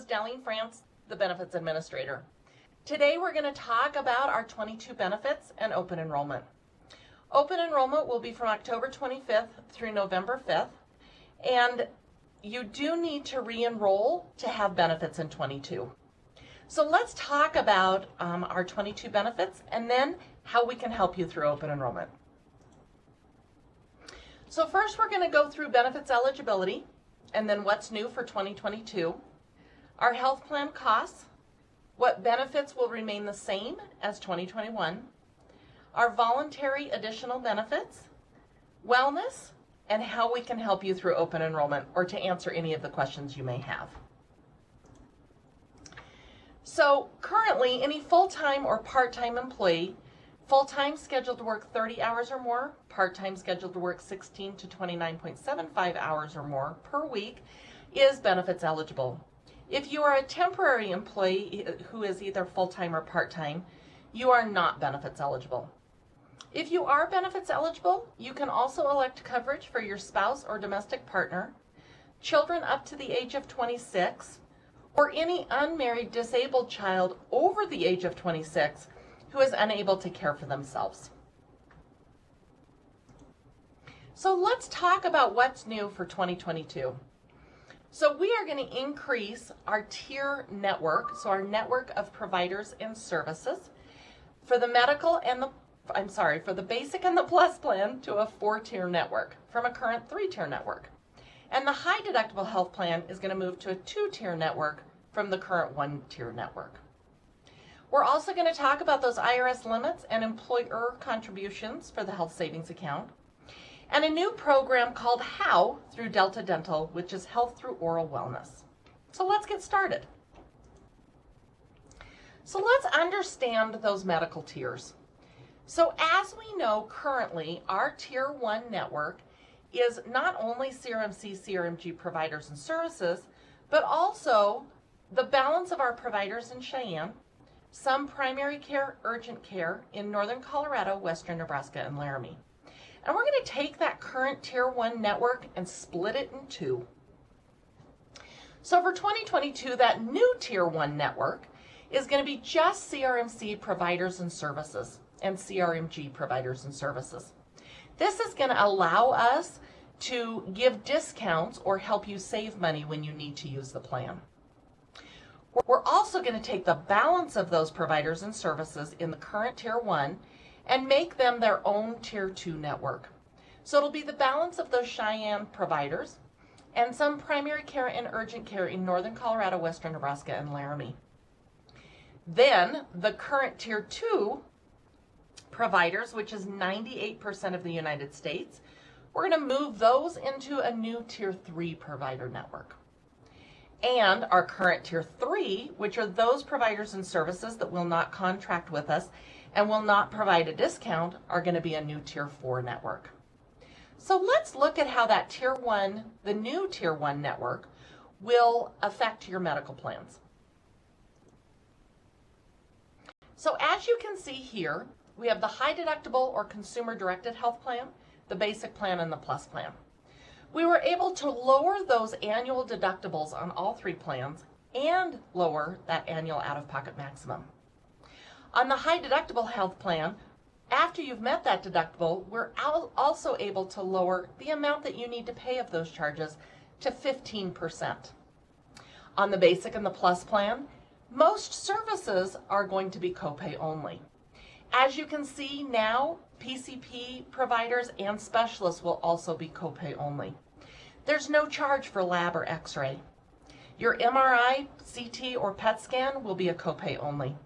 Darlene France, the Benefits Administrator. Today we're going to talk about our 22 benefits and open enrollment. Open enrollment will be from October 25th through November 5th, and you do need to re-enroll to have benefits in 22. So let's talk about our 22 benefits and then how we can help you through open enrollment. So first we're going to go through benefits eligibility and then what's new for 2022, our health plan costs, what benefits will remain the same as 2021, our voluntary additional benefits, wellness, and how we can help you through open enrollment or to answer any of the questions you may have. So currently, any full-time or part-time employee, full-time scheduled to work 30 hours or more, part-time scheduled to work 16 to 29.75 hours or more per week, is benefits eligible. If you are a temporary employee who is either full-time or part-time, you are not benefits eligible. If you are benefits eligible, you can also elect coverage for your spouse or domestic partner, children up to the age of 26, or any unmarried disabled child over the age of 26 who is unable to care for themselves. So let's talk about what's new for 2022. So we are going to increase our tier network, so our network of providers and services for the medical and for the basic and the plus plan to a 4-tier network from a current 3-tier network. And the high deductible health plan is going to move to a 2-tier network from the current 1-tier network. We're also going to talk about those IRS limits and employer contributions for the health savings account, and a new program called HOW through Delta Dental, which is Health Through Oral Wellness. So let's get started. So let's understand those medical tiers. So as we know currently, our Tier 1 network is not only CRMC, CRMG providers and services, but also the balance of our providers in Cheyenne, some primary care, urgent care in northern Colorado, western Nebraska, and Laramie. And we're going to take that current Tier 1 network and split it in two. So for 2022, that new Tier 1 network is going to be just CRMC providers and services and CRMG providers and services. This is going to allow us to give discounts or help you save money when you need to use the plan. We're also going to take the balance of those providers and services in the current Tier 1 and make them their own Tier 2 network. So it'll be the balance of those Cheyenne providers and some primary care and urgent care in northern Colorado, western Nebraska, and Laramie. Then the current Tier 2 providers, which is 98% of the United States, we're going to move those into a new Tier 3 provider network. And our current Tier 3, which are those providers and services that will not contract with us and will not provide a discount, are going to be a new Tier 4 network. So let's look at how that Tier 1, the new Tier 1 network, will affect your medical plans. So as you can see here, we have the high deductible or consumer directed health plan, the basic plan, and the plus plan. We were able to lower those annual deductibles on all 3 plans and lower that annual out-of-pocket maximum. On the high deductible health plan, after you've met that deductible, we're also able to lower the amount that you need to pay of those charges to 15%. On the basic and the plus plan, most services are going to be copay only. As you can see now, PCP providers and specialists will also be copay only. There's no charge for lab or x-ray. Your MRI, CT, or PET scan will be a copay only.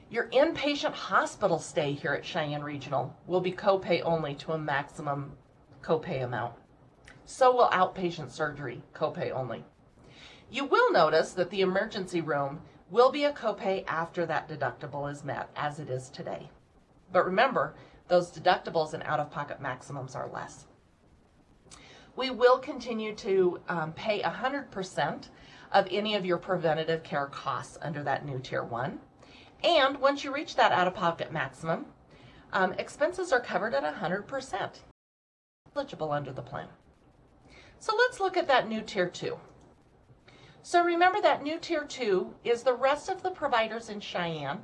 Your inpatient hospital stay here at Cheyenne Regional will be copay only to a maximum copay amount. So will outpatient surgery, copay only. You will notice that the emergency room will be a copay after that deductible is met, as it is today. But remember, those deductibles and out-of-pocket maximums are less. We will continue to pay 100% of any of your preventative care costs under that new Tier 1. And once you reach that out-of-pocket maximum, expenses are covered at 100%, eligible under the plan. So let's look at that new Tier 2. So remember that new Tier 2 is the rest of the providers in Cheyenne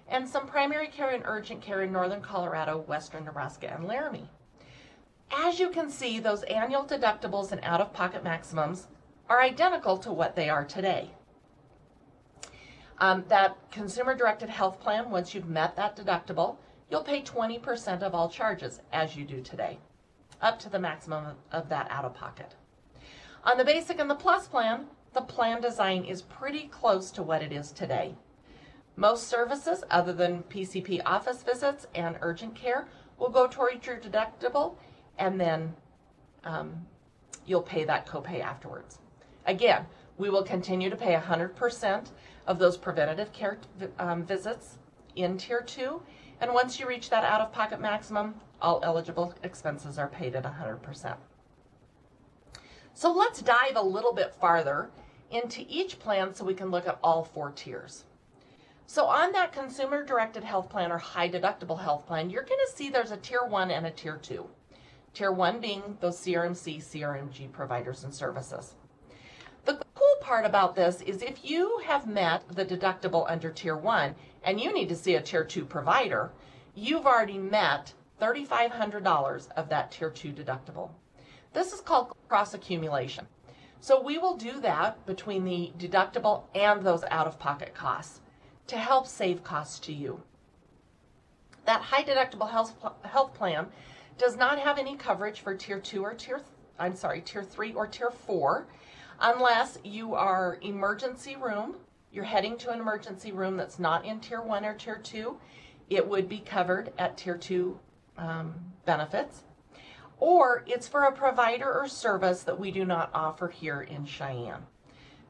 and some primary care and urgent care in northern Colorado, western Nebraska, and Laramie. As you can see, those annual deductibles and out-of-pocket maximums are identical to what they are today. That consumer-directed health plan, once you've met that deductible, you'll pay 20% of all charges, as you do today, up to the maximum of that out-of-pocket. On the basic and the plus plan, the plan design is pretty close to what it is today. Most services, other than PCP office visits and urgent care, will go toward your deductible, and then you'll pay that copay afterwards. Again, we will continue to pay 100% of those preventative care visits in Tier 2, and once you reach that out-of-pocket maximum, all eligible expenses are paid at 100%. So let's dive a little bit farther into each plan so we can look at all 4 tiers. So on that consumer-directed health plan or high-deductible health plan, you're going to see there's a Tier 1 and a Tier 2. Tier 1 being those CRMC, CRMG providers and services. The cool part about this is if you have met the deductible under Tier 1 and you need to see a Tier 2 provider, you've already met $3,500 of that Tier 2 deductible. This is called cross-accumulation. So we will do that between the deductible and those out-of-pocket costs to help save costs to you. That high-deductible health plan does not have any coverage for Tier 3 or Tier 4 unless you are emergency room, you're heading to an emergency room that's not in Tier 1 or Tier 2, it would be covered at Tier 2 benefits. Or it's for a provider or service that we do not offer here in Cheyenne.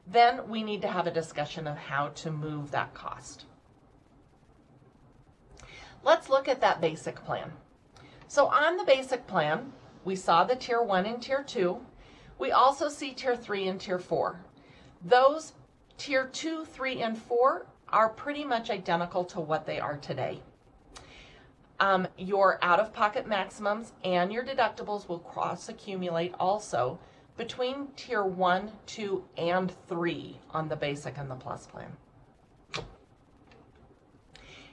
Then we need to have a discussion of how to move that cost. Let's look at that basic plan. So on the basic plan, we saw the Tier 1 and Tier 2. We also see Tier 3 and Tier 4. Those Tier 2, 3, and 4 are pretty much identical to what they are today. Your out-of-pocket maximums and your deductibles will cross-accumulate also between Tier 1, 2, and 3 on the basic and the plus plan.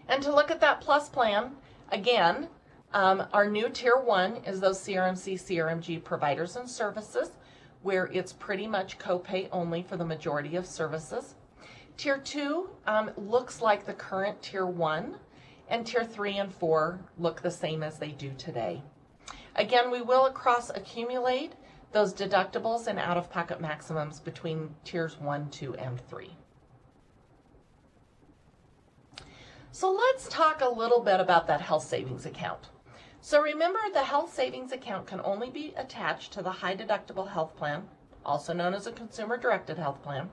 And to look at that plus plan, again, our new Tier 1 is those CRMC, CRMG providers and services, where it's pretty much copay only for the majority of services. Tier 2 looks like the current Tier 1, and Tier 3 and 4 look the same as they do today. Again, we will cross-accumulate those deductibles and out-of-pocket maximums between Tiers 1, 2, and 3. So let's talk a little bit about that health savings account. So remember, the health savings account can only be attached to the high-deductible health plan, also known as a consumer-directed health plan.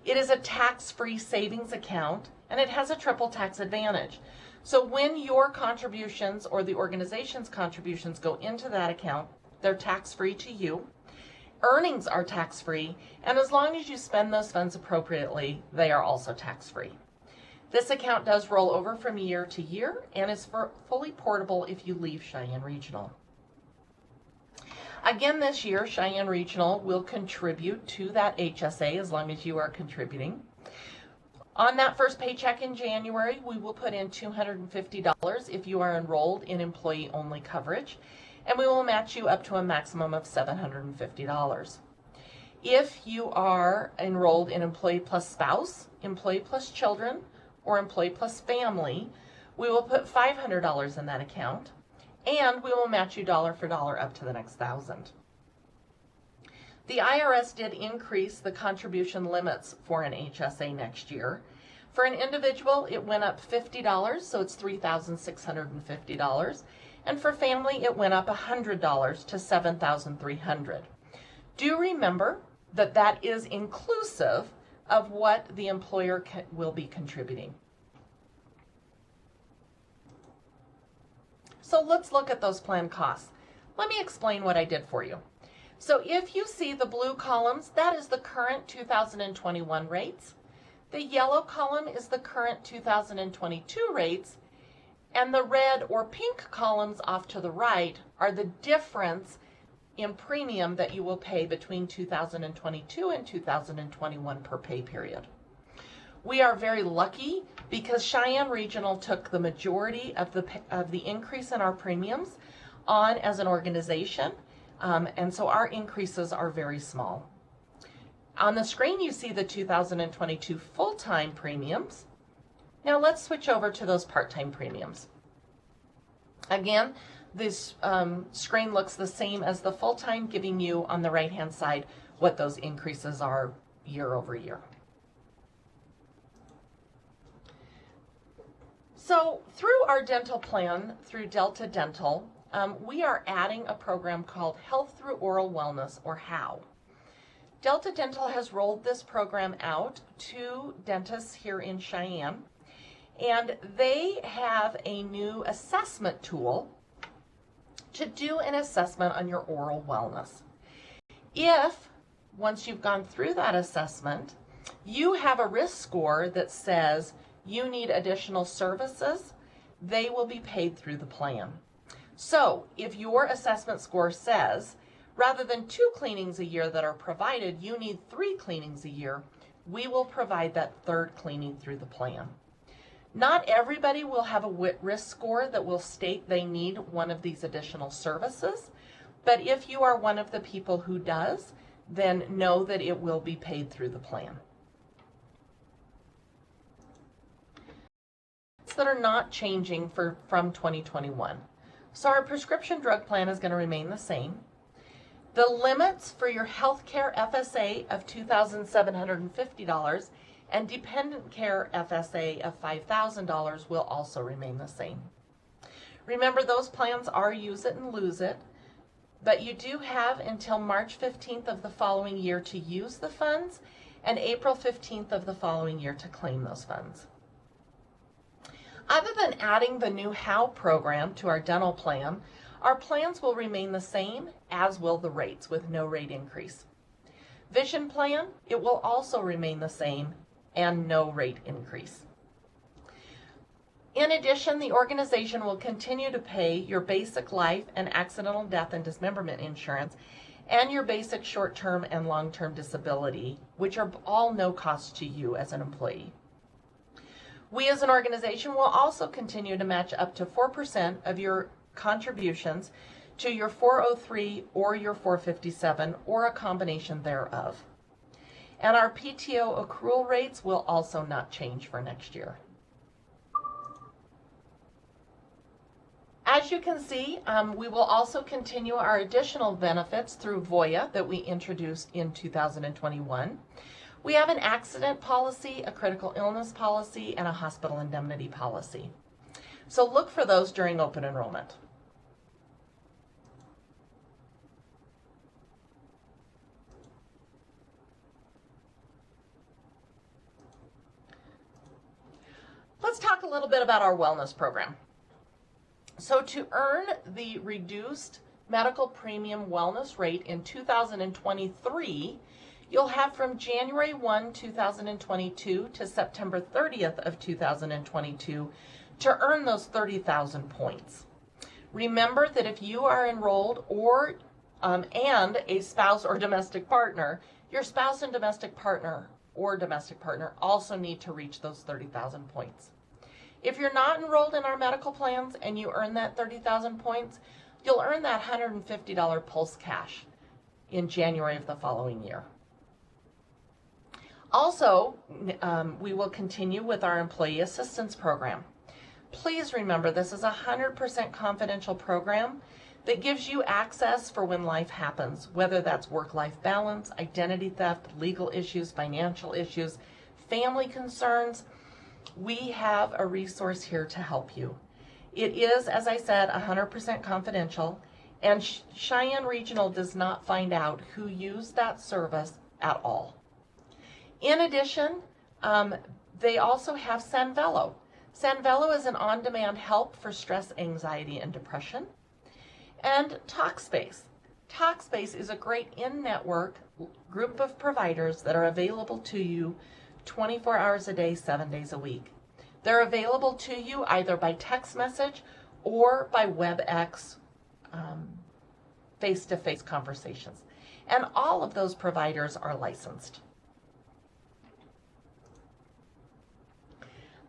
It is a tax-free savings account, and it has a triple tax advantage. So when your contributions or the organization's contributions go into that account, they're tax-free to you. Earnings are tax-free, and as long as you spend those funds appropriately, they are also tax-free. This account does roll over from year to year and is fully portable if you leave Cheyenne Regional. Again, this year, Cheyenne Regional will contribute to that HSA as long as you are contributing. On that first paycheck in January, we will put in $250 if you are enrolled in employee-only coverage, and we will match you up to a maximum of $750. If you are enrolled in employee plus spouse, employee plus children, or employee plus family, we will put $500 in that account, and we will match you dollar for dollar up to the next $1,000. The IRS did increase the contribution limits for an HSA next year. For an individual, it went up $50, so it's $3,650. And for family, it went up $100 to $7,300. Do remember that that is inclusive of what the employer will be contributing. So let's look at those plan costs. Let me explain what I did for you. So if you see the blue columns, that is the current 2021 rates. The yellow column is the current 2022 rates, and the red or pink columns off to the right are the difference in premium that you will pay between 2022 and 2021 per pay period. We are very lucky because Cheyenne Regional took the majority of the increase in our premiums on as an organization, and so our increases are very small. On the screen you see the 2022 full-time premiums. Now let's switch over to those part-time premiums. Again, this screen looks the same as the full-time, giving you on the right-hand side what those increases are year over year. So through our dental plan, through Delta Dental, we are adding a program called Health Through Oral Wellness, or HOW. Delta Dental has rolled this program out to dentists here in Cheyenne, and they have a new assessment tool to do an assessment on your oral wellness. If, once you've gone through that assessment, you have a risk score that says you need additional services, they will be paid through the plan. So if your assessment score says, rather than 2 cleanings a year that are provided, you need 3 cleanings a year, we will provide that 3rd cleaning through the plan. Not everybody will have a risk score that will state they need one of these additional services, but if you are one of the people who does, then know that it will be paid through the plan. That are not changing from 2021. So our prescription drug plan is going to remain the same. The limits for your healthcare FSA of $2,750 and dependent care FSA of $5,000 will also remain the same. Remember, those plans are use it and lose it, but you do have until March 15th of the following year to use the funds and April 15th of the following year to claim those funds. Other than adding the new HOW program to our dental plan, our plans will remain the same, as will the rates, with no rate increase. Vision plan, it will also remain the same and no rate increase. In addition, the organization will continue to pay your basic life and accidental death and dismemberment insurance and your basic short-term and long-term disability, which are all no cost to you as an employee. We as an organization will also continue to match up to 4% of your contributions to your 403 or your 457 or a combination thereof. And our PTO accrual rates will also not change for next year. As you can see, we will also continue our additional benefits through Voya that we introduced in 2021. We have an accident policy, a critical illness policy, and a hospital indemnity policy. So look for those during open enrollment. Let's talk a little bit about our wellness program. So to earn the reduced medical premium wellness rate in 2023, you'll have from January 1, 2022 to September 30th of 2022 to earn those 30,000 points. Remember that if you are enrolled or and a spouse or domestic partner, your spouse and domestic partner or domestic partner also need to reach those 30,000 points. If you're not enrolled in our medical plans and you earn that 30,000 points, you'll earn that $150 Pulse Cash in January of the following year. Also, we will continue with our employee assistance program. Please remember, this is a 100% confidential program that gives you access for when life happens, whether that's work-life balance, identity theft, legal issues, financial issues, family concerns. We have a resource here to help you. It is, as I said, 100% confidential, and Cheyenne Regional does not find out who used that service at all. In addition, they also have Sanvello. Sanvello is an on-demand help for stress, anxiety, and depression. And Talkspace. Talkspace is a great in-network group of providers that are available to you 24 hours a day, 7 days a week. They're available to you either by text message or by WebEx face-to-face conversations. And all of those providers are licensed.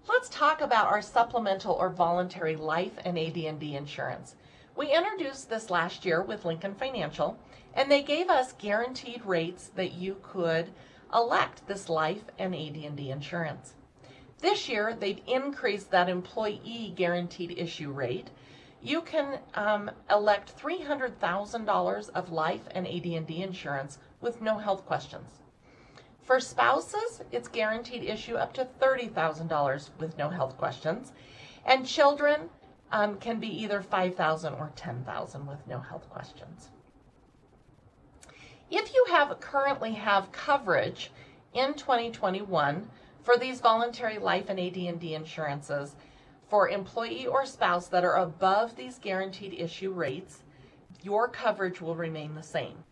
Let's talk about our supplemental or voluntary life and AD&D insurance. We introduced this last year with Lincoln Financial, and they gave us guaranteed rates that you could elect this life and AD&D insurance. This year, they've increased that employee guaranteed issue rate. You can elect $300,000 of life and AD&D insurance with no health questions. For spouses, it's guaranteed issue up to $30,000 with no health questions. And children can be either $5,000 or $10,000 with no health questions. If you currently have coverage in 2021 for these voluntary life and AD&D insurances for employee or spouse that are above these guaranteed issue rates, your coverage will remain the same.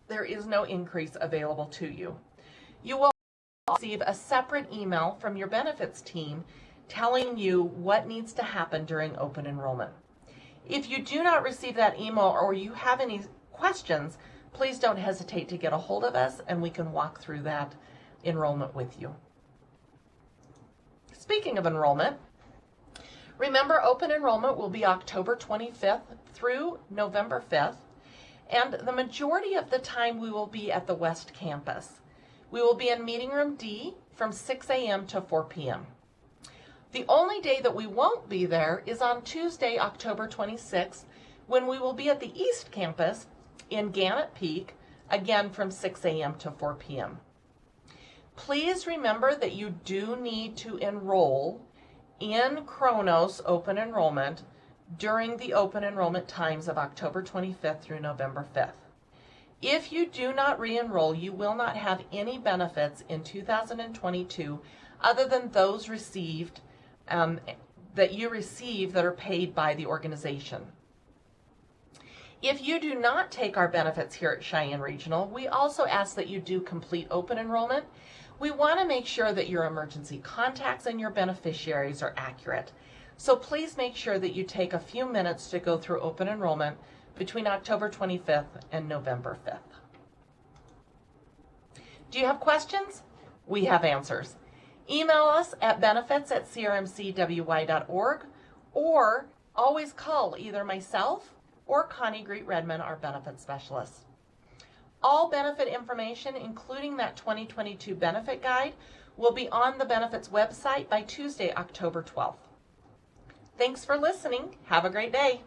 There is no increase available to you. You will receive a separate email from your benefits team telling you what needs to happen during open enrollment. If you do not receive that email or you have any questions, please don't hesitate to get a hold of us and we can walk through that enrollment with you. Speaking of enrollment, remember open enrollment will be October 25th through November 5th, and the majority of the time we will be at the West Campus. We will be in Meeting Room D from 6 a.m. to 4 p.m. The only day that we won't be there is on Tuesday, October 26th, when we will be at the East Campus in Gannett Peak, again from 6 a.m. to 4 p.m. Please remember that you do need to enroll in Chronos open enrollment during the open enrollment times of October 25th through November 5th. If you do not re-enroll, you will not have any benefits in 2022 other than those received that you receive that are paid by the organization. If you do not take our benefits here at Cheyenne Regional, we also ask that you do complete open enrollment. We want to make sure that your emergency contacts and your beneficiaries are accurate. So please make sure that you take a few minutes to go through open enrollment between October 25th and November 5th. Do you have questions? We have answers. Email us at benefits@crmcwy.org or always call either myself or Connie Greet-Redman, our benefits specialist. All benefit information, including that 2022 benefit guide, will be on the benefits website by Tuesday, October 12th. Thanks for listening. Have a great day.